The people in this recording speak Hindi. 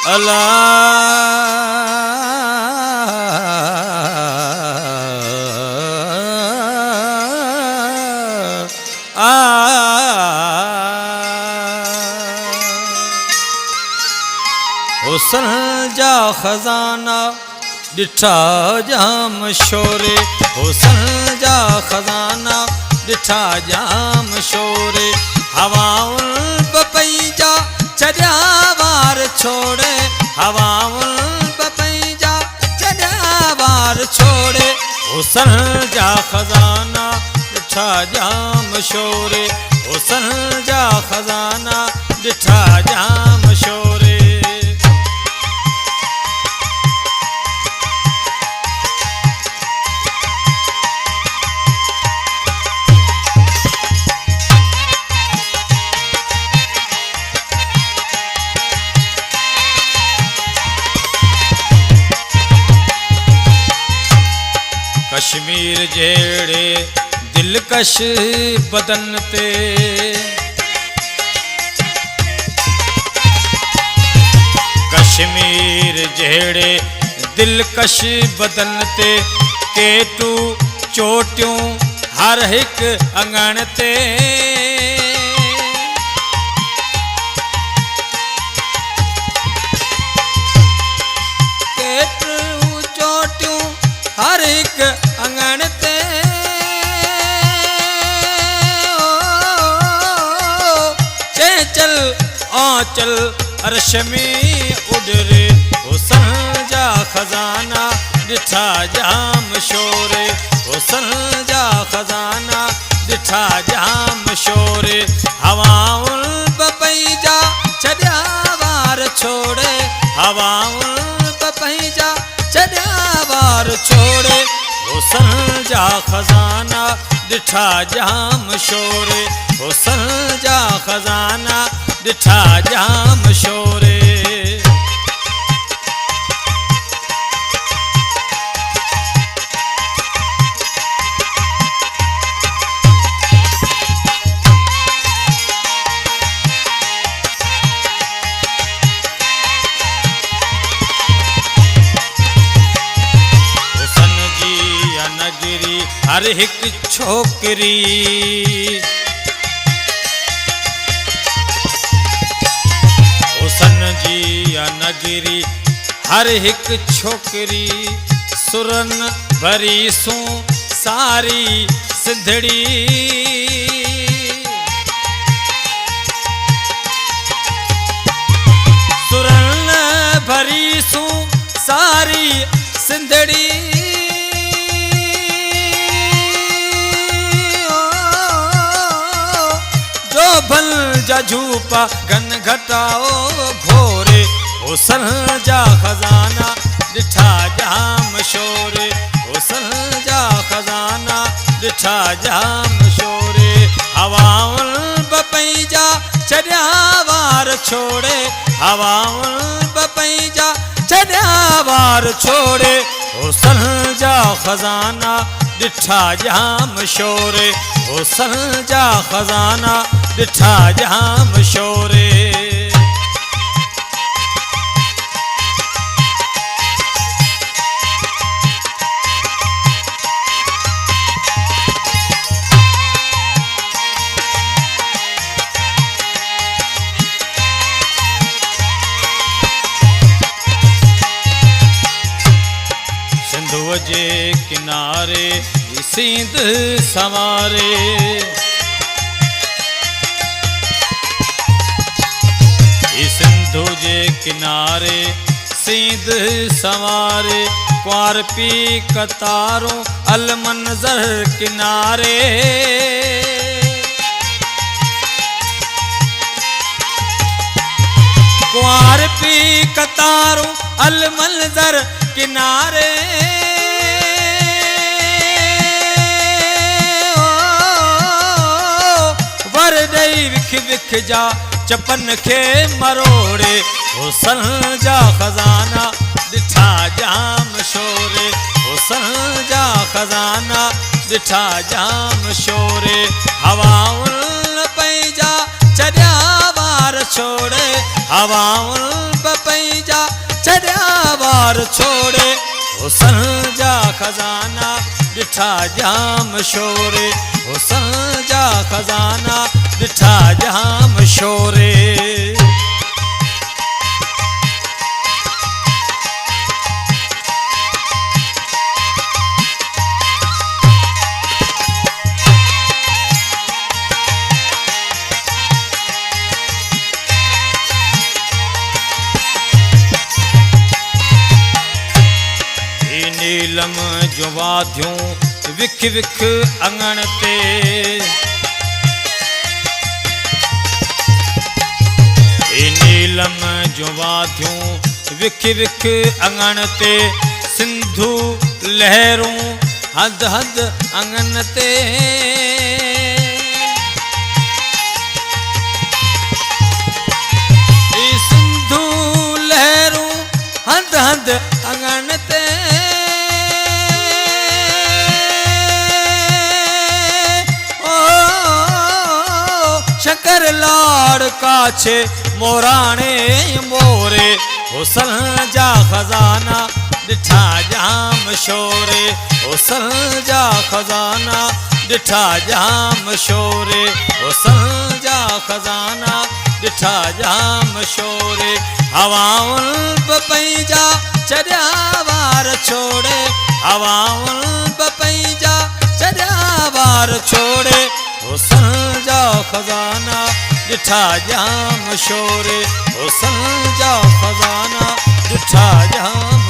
अला हुस्न जा खजाना डिठा जाम शोरे, हुस्न जा खजाना डिठा जाम शोरे। हवाउन पपैजा चढ़िया वार छोड़े, हवाउन पपैजा चढ़िया वार छोड़े। हुस्न जा खजाना डिठा जाम शोरे, हुस्न जा खजाना डिठा जाम शोरे। कश्मीर जेड़े दिलकश बदन ते, कश्मीर जेड़े दिलकश बदन ते, केटू चोटियों हर हिक अंगण ते। केटू चोटियों हर एक अंगण ते, चल आंचल रश्मि उडरे। हुस्न जा खजाना डिठा जाम शोरे, हुस्न जा खजाना डिठा जाम शोरे। हवाउन पपैजा चढ़िया वार छोड़े, हवाउन पपैजा चढ़िया वार छोड़े। हुस्न जा खजाना डिठा जाम शोरे, हुस्न जा खजाना डिठा जाम शोरे। हर हिक छोकरी, हुस्न जी नगरी हर हिक छोकरी। सुरन भरी सू सारी सिंधड़ी, सुरन भरी सू सारी सिंधड़ी। भल जा झूपा घन घटाओ घोरे, हुस्न जा खजाना डिठा जाम शोरे, हुस्न जा खजाना डिठा जाम शोरे। हवाउन पपैजा चढ़िया वार छोड़े, हवाउन पपैजा चढ़िया वार छोड़े। हुस्न जा खजाना डिठा जाम शोरे, हुस्न जा खजाना डिठा जाम शोरे। सिंधु जे किनारे सिंध संवारे, सिंधु जे किनारे सिंध संवारे। क्वार पी कतारों अल मंजर किनारे, क्वार पी कतारों अल मंजर किनारे। वर दई विख विख जा चपन के मरोड़े, हुस्न जा खजाना डिठा जाम शोरे, हुस्न जा खजाना डिठा जाम शोरे। हवाउन पैजा चढ़िया वार छोड़े, हवाउन पैजा छॾिया वार छोड़े हुसन जा खज़ाना ॾिठा जाम शोरे हुसन जा खज़ाना ॾिठा जाम शोरे नीलम जो वाधियूं विख विख अंगण ते नीलम जो वाधियूं विख विख अंगण ते सिंधु लहरूं हद हद अंगन ते सिंधु लहरूं हद हद अंगन ते शकर लाड़ काछे मोराणे मोरे हुसन जा खज़ाना ॾिठा जाम शोरे हुसन जा खज़ाना ॾिठा जाम शोरे हुसन जा खज़ाना ॾिठा जाम शोरे हवाउनि बि पंहिंजा छॾिया वार छोड़े हवाउनि बि पंहिंजा छॾिया वार छोड़े हुसन जा खज़ाना ॾिठा जाम शोरे हुसन जा खज़ाना ॾिठा जाम